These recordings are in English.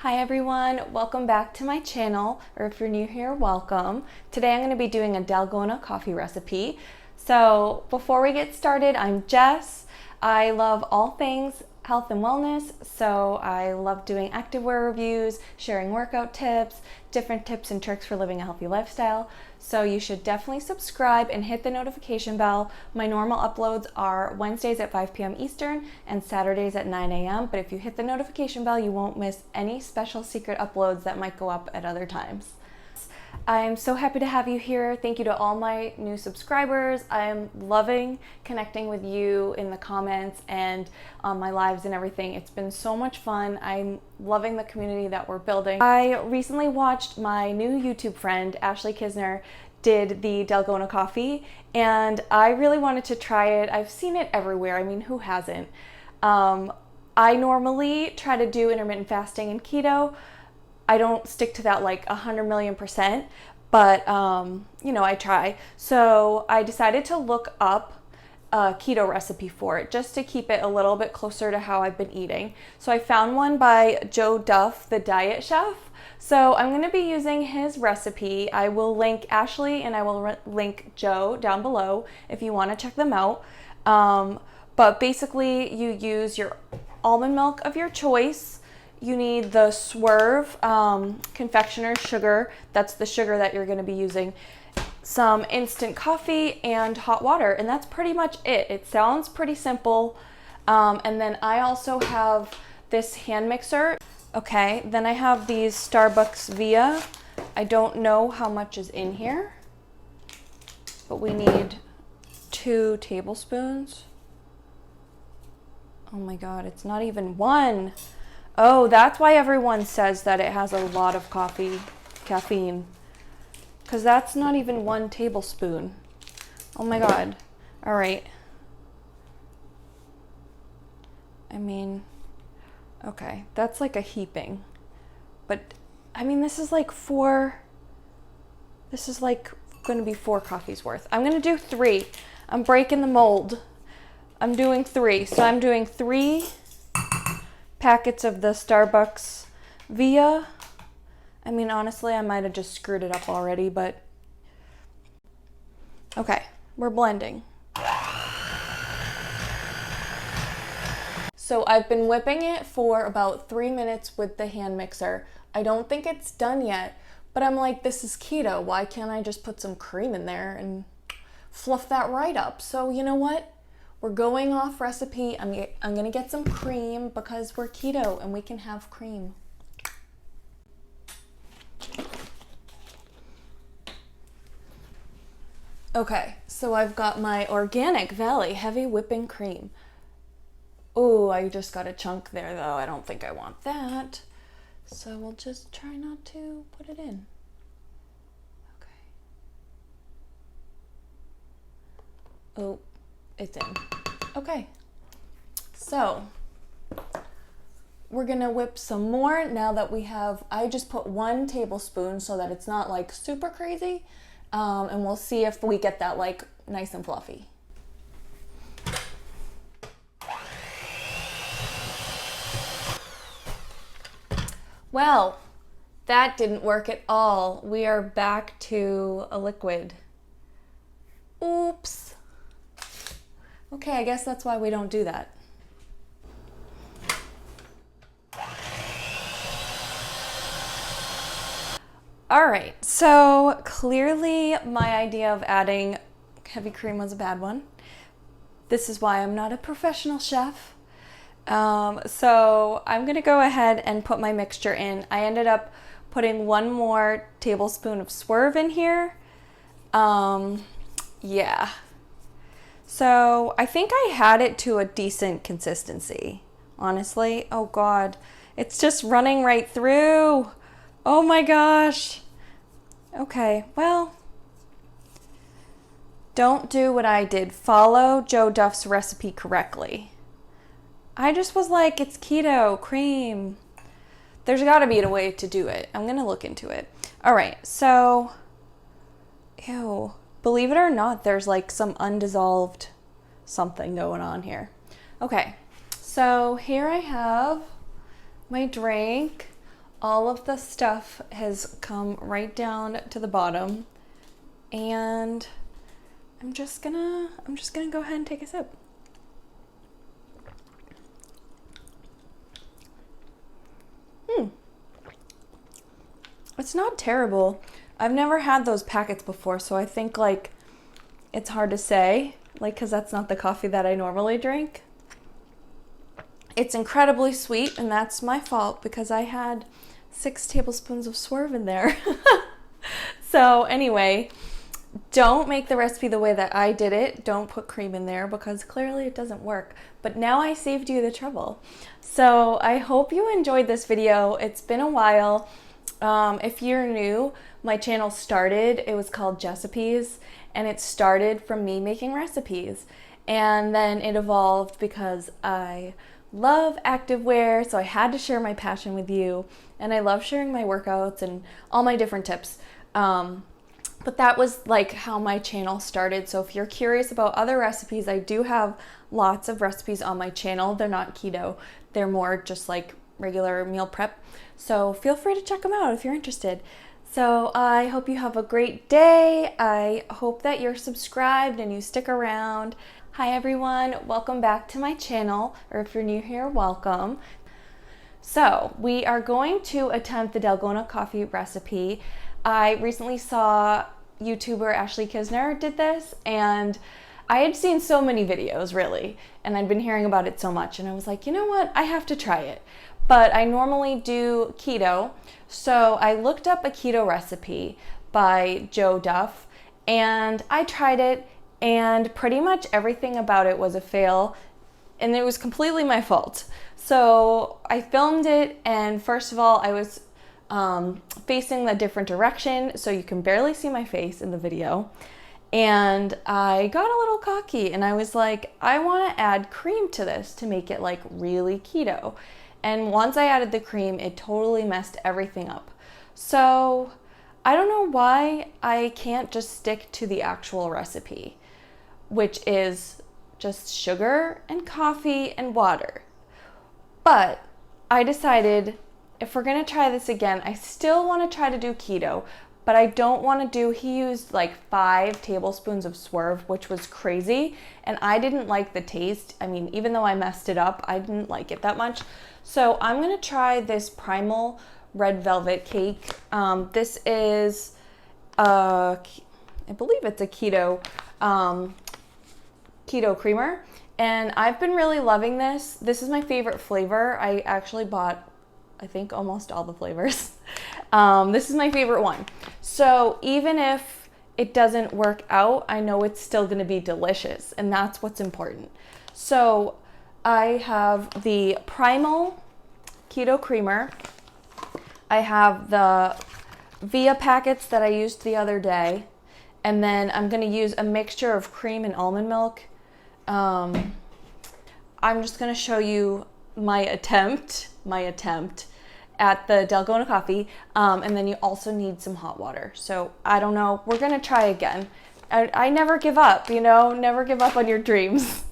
Hi everyone, welcome back to my channel, or if you're new here, welcome. Today I'm going to be doing a Dalgona coffee recipe. So before we get started, I'm Jess. I love all things health and wellness, so I love doing activewear reviews, sharing workout tips, different tips and tricks for living a healthy lifestyle. So you should definitely subscribe and hit the notification bell. My normal uploads are Wednesdays at 5 p.m. Eastern and Saturdays at 9 a.m. But if you hit the notification bell, you won't miss any special secret uploads that might go up at other times. I'm so happy to have you here. Thank you to all my new subscribers. I'm loving connecting with you in the comments and on my lives and everything. It's been so much fun. I'm loving the community that we're building. I recently watched my new YouTube friend, Ashley Kisner, did the Dalgona coffee, and I really wanted to try it. I've seen it everywhere. I mean, who hasn't? I normally try to do intermittent fasting and keto. I don't stick to that like 100 million %, but you know, I try. So I decided to look up a keto recipe for it just to keep it a little bit closer to how I've been eating. So I found one by Joe Duff, the diet chef. So I'm going to be using his recipe. I will link Ashley and I will link Joe down below if you want to check them out. But basically you use your almond milk of your choice. You need the Swerve confectioner's sugar. That's the sugar that you're going to be using. Some instant coffee and hot water, and that's pretty much it. It sounds pretty simple. And then I also have this hand mixer. Okay, then I have these Starbucks Via. I don't know how much is in here, but we need 2 tablespoons. Oh my God, it's not even 1. Oh, that's why everyone says that it has a lot of caffeine, because that's not even 1 tablespoon. Oh my God. All right. I mean, okay, that's like a heaping, but I mean, this is like going to be 4 coffees worth. I'm going to do 3. I'm breaking the mold. I'm doing 3. So I'm doing 3 packets of the Starbucks Via. I mean, honestly, I might have just screwed it up already, but okay, we're blending. So I've been whipping it for about 3 minutes with the hand mixer. I don't think it's done yet, but I'm like, this is keto. Why can't I just put some cream in there and fluff that right up? So you know what? We're going off recipe. I'm gonna get some cream because we're keto and we can have cream. Okay, so I've got my Organic Valley Heavy Whipping Cream. Oh, I just got a chunk there though. I don't think I want that. So we'll just try not to put it in. Okay. Oh. It's in. Okay, so we're gonna whip some more now that we have, I just put 1 tablespoon so that it's not like super crazy, and we'll see if we get that like nice and fluffy. Well, that didn't work at all. We are back to a liquid. Oops. Okay, I guess that's why we don't do that. All right, so clearly my idea of adding heavy cream was a bad one. This is why I'm not a professional chef. So I'm gonna go ahead and put my mixture in. I ended up putting 1 more tablespoon of Swerve in here. Yeah. So I think I had it to a decent consistency, honestly. Oh God, it's just running right through. Oh my gosh. Okay, well, don't do what I did. Follow Joe Duff's recipe correctly. I just was like, it's keto, cream. There's gotta be a way to do it. I'm gonna look into it. All right, so, ew. Believe it or not, there's like some undissolved something going on here. Okay, so here I have my drink. all of the stuff has come right down to the bottom, and I'm just gonna go ahead and take a sip. It's not terrible. I've never had those packets before, so I think like it's hard to say, like, because that's not the coffee that I normally drink. It's incredibly sweet, and that's my fault because I had 6 tablespoons of swerve in there. So anyway, don't make the recipe the way that I did it. Don't put cream in there because clearly it doesn't work. But now I saved you the trouble. So I hope you enjoyed this video. It's been a while. If you're new, my channel started, it was called Jessipes, and it started from me making recipes. And then it evolved because I love activewear, so I had to share my passion with you, and I love sharing my workouts and all my different tips. But that was like how my channel started. So if you're curious about other recipes, I do have lots of recipes on my channel. They're not keto, they're more just like regular meal prep. So feel free to check them out if you're interested. So I hope you have a great day. I hope that you're subscribed and you stick around. Hi everyone, welcome back to my channel, or if you're new here, welcome. So we are going to attempt the Dalgona coffee recipe. I recently saw YouTuber Ashley Kisner did this, and I had seen so many videos really, and I'd been hearing about it so much, and I was like, you know what, I have to try it. But I normally do keto, so I looked up a keto recipe by Joe Duff, and I tried it, and pretty much everything about it was a fail, and it was completely my fault. So I filmed it, and first of all, I was facing a different direction, so you can barely see my face in the video. And I got a little cocky, and I was like, I want to add cream to this to make it like really keto. And once I added the cream, it totally messed everything up. So I don't know why I can't just stick to the actual recipe, which is just sugar and coffee and water. But I decided if we're gonna try this again, I still want to try to do keto, but I don't want to do, he used like 5 tablespoons of swerve, which was crazy, and I didn't like the taste. I mean, even though I messed it up, I didn't like it that much. So I'm gonna try this Primal Red Velvet cake. This is, I believe it's a keto creamer, and I've been really loving this. This is my favorite flavor. I actually bought, I think, almost all the flavors. This is my favorite one. So even if it doesn't work out, I know it's still gonna be delicious, and that's what's important. So I have the Primal Keto Creamer. I have the Via packets that I used the other day, and then I'm gonna use a mixture of cream and almond milk. I'm just gonna show you my attempt at the Dalgona coffee, and then you also need some hot water. So I don't know, we're gonna try again. I never give up, you know, never give up on your dreams.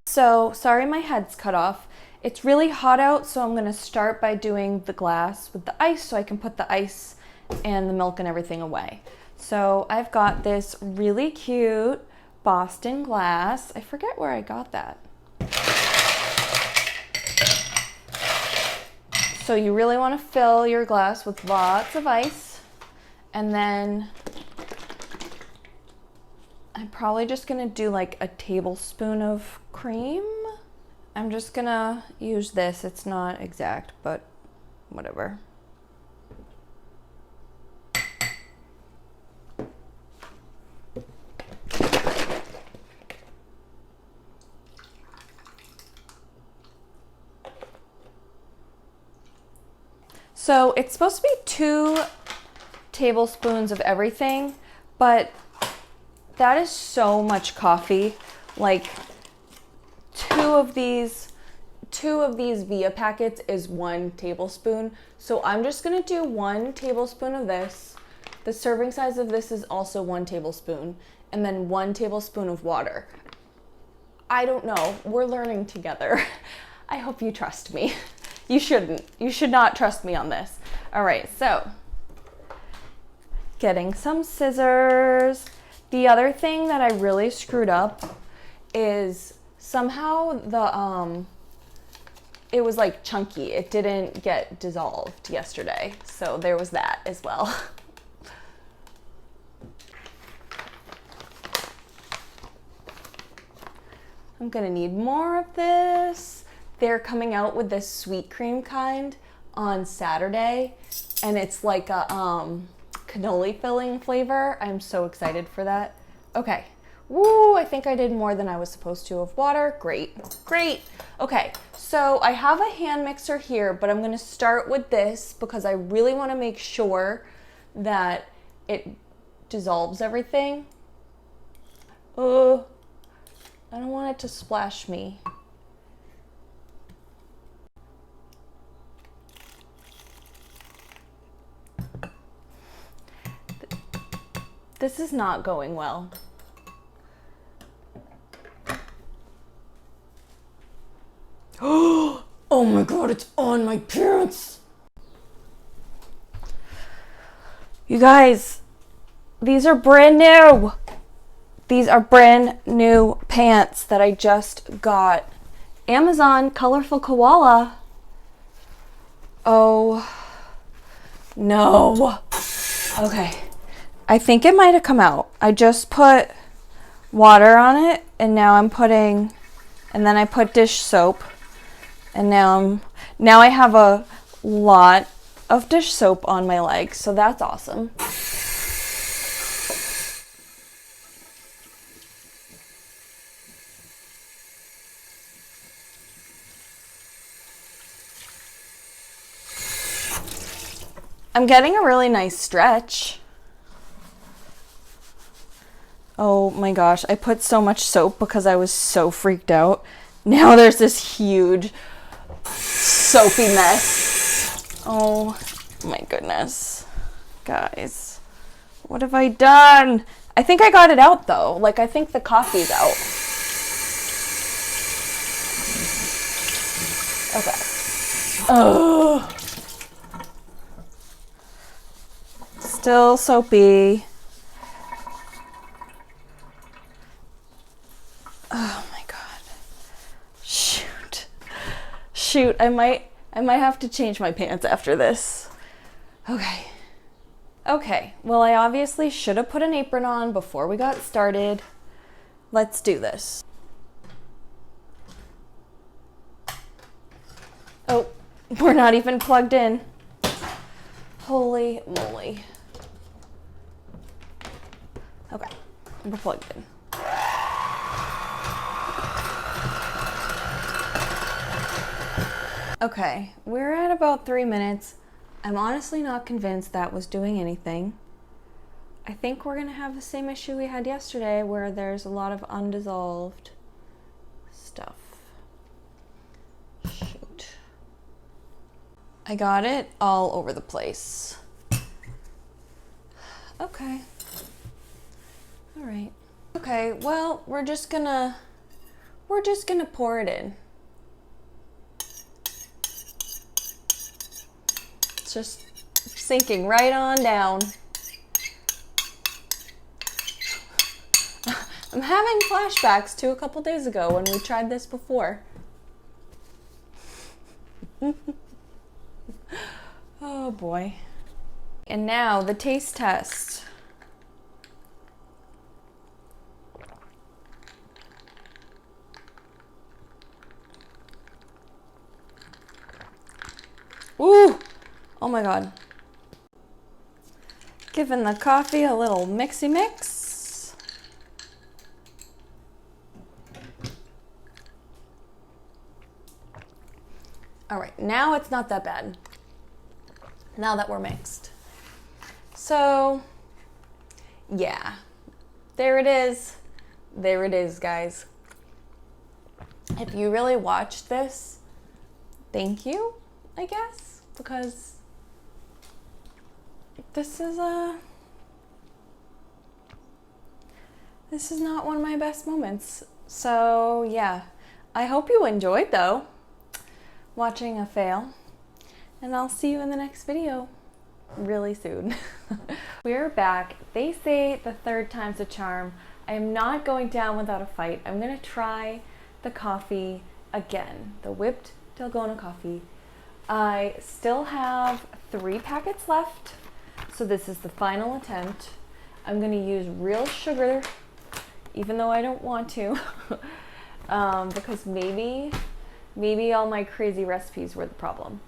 So sorry my head's cut off. It's really hot out, so I'm gonna start by doing the glass with the ice so I can put the ice and the milk and everything away. So I've got this really cute Boston glass. I forget where I got that. So you really want to fill your glass with lots of ice, and then I'm probably just gonna do like a tablespoon of cream. I'm just gonna use this. It's not exact, but whatever. So it's supposed to be 2 tablespoons of everything, but that is so much coffee. Like 2 of these Via packets is 1 tablespoon. So I'm just gonna do 1 tablespoon of this. The serving size of this is also 1 tablespoon, and then 1 tablespoon of water. I don't know, we're learning together. I hope you trust me. You shouldn't. You should not trust me on this. All right, so getting some scissors. The other thing that I really screwed up is somehow it was like chunky. It didn't get dissolved yesterday. So there was that as well. I'm gonna need more of this. They're coming out with this sweet cream kind on Saturday, and it's like a cannoli filling flavor. I'm so excited for that. Okay. Woo, I think I did more than I was supposed to of water. Great, great. Okay, so I have a hand mixer here, but I'm gonna start with this because I really wanna make sure that it dissolves everything. I don't want it to splash me. This is not going well. Oh my God, it's on my pants. You guys, these are brand new. These are brand new pants that I just got. Amazon, Colorfulkoala. Oh no. Okay. I think it might have come out. I just put water on it, and now I'm putting, and then I put dish soap, and now I have a lot of dish soap on my legs, so that's awesome. I'm getting a really nice stretch. Oh my gosh, I put so much soap because I was so freaked out. Now there's this huge soapy mess. Oh my goodness. Guys, what have I done? I think I got it out though. Like, I think the coffee's out. Okay. Oh. Still soapy. Oh my God. Shoot, I might have to change my pants after this. Okay, well, I obviously should have put an apron on before we got started. Let's do this. Oh, we're not even plugged in. Holy moly. Okay, we're plugged in. Okay, we're at about 3 minutes. I'm honestly not convinced that was doing anything. I think we're gonna have the same issue we had yesterday where there's a lot of undissolved stuff. Shoot. I got it all over the place. Okay. All right. Okay, well, we're just gonna pour it in. It's just sinking right on down. I'm having flashbacks to a couple days ago when we tried this before. Oh boy. And now the taste test. Ooh! Oh my God. Giving the coffee a little mixy mix. All right, now it's not that bad. Now that we're mixed. So, yeah. There it is. There it is, guys. If you really watched this, thank you, I guess, because this is not one of my best moments. So yeah, I hope you enjoyed though, watching a fail, and I'll see you in the next video. really soon. We're back. They say the third time's a charm. I am not going down without a fight. I'm gonna try the coffee again, the whipped Dalgona coffee. I still have 3 packets left, so this is the final attempt. I'm gonna use real sugar, even though I don't want to, because maybe all my crazy recipes were the problem.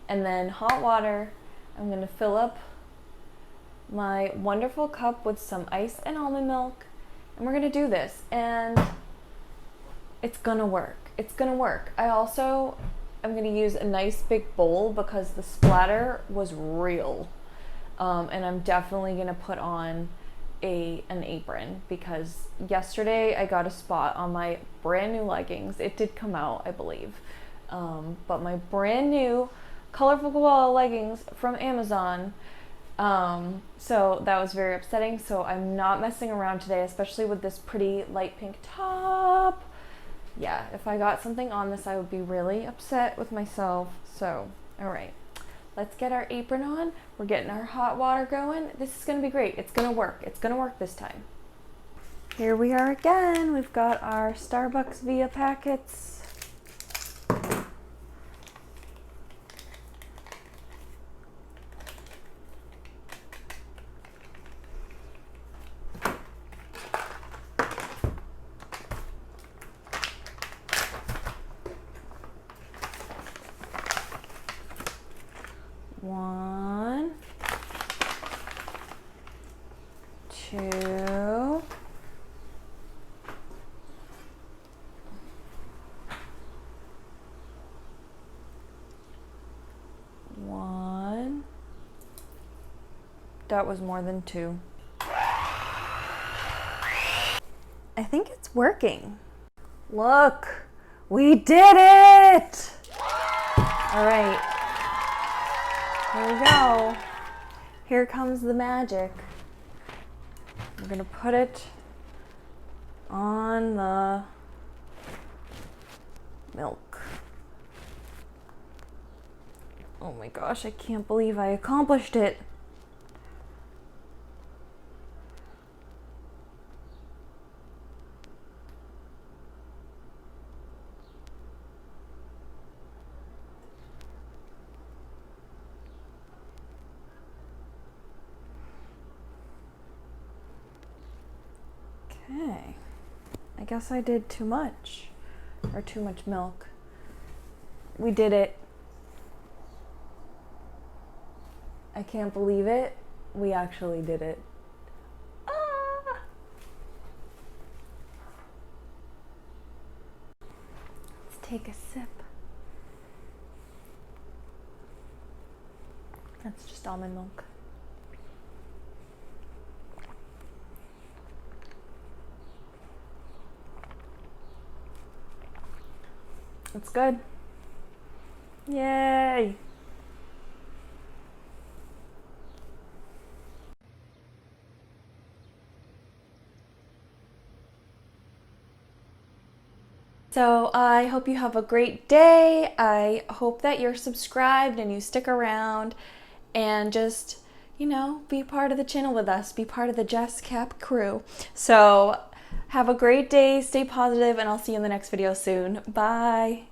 And then hot water. I'm gonna fill up my wonderful cup with some ice and almond milk, and we're gonna do this, and it's gonna work. It's gonna work. I'm gonna use a nice big bowl because the splatter was real. And I'm definitely gonna put on an apron because yesterday I got a spot on my brand new leggings. It did come out, I believe. But my brand new Colorfulkoala leggings from Amazon. So that was very upsetting. So I'm not messing around today, especially with this pretty light pink top. Yeah, if I got something on this, I would be really upset with myself. So, all right, let's get our apron on. We're getting our hot water going. This is gonna be great. It's gonna work. It's gonna work this time. Here we are again. We've got our Starbucks Via packets. One, two, one. That was more than 2. I think it's working. Look, we did it! All right. Here we go. Here comes the magic. We're gonna put it on the milk. Oh my gosh, I can't believe I accomplished it. Okay, I guess I did too much, or too much milk. We did it. I can't believe it. We actually did it. Ah! Let's take a sip. That's just almond milk. It's good. Yay! So I hope you have a great day. I hope that you're subscribed and you stick around and just, be part of the channel with us. Be part of the JessipesTM crew. So have a great day, stay positive, and I'll see you in the next video soon. Bye.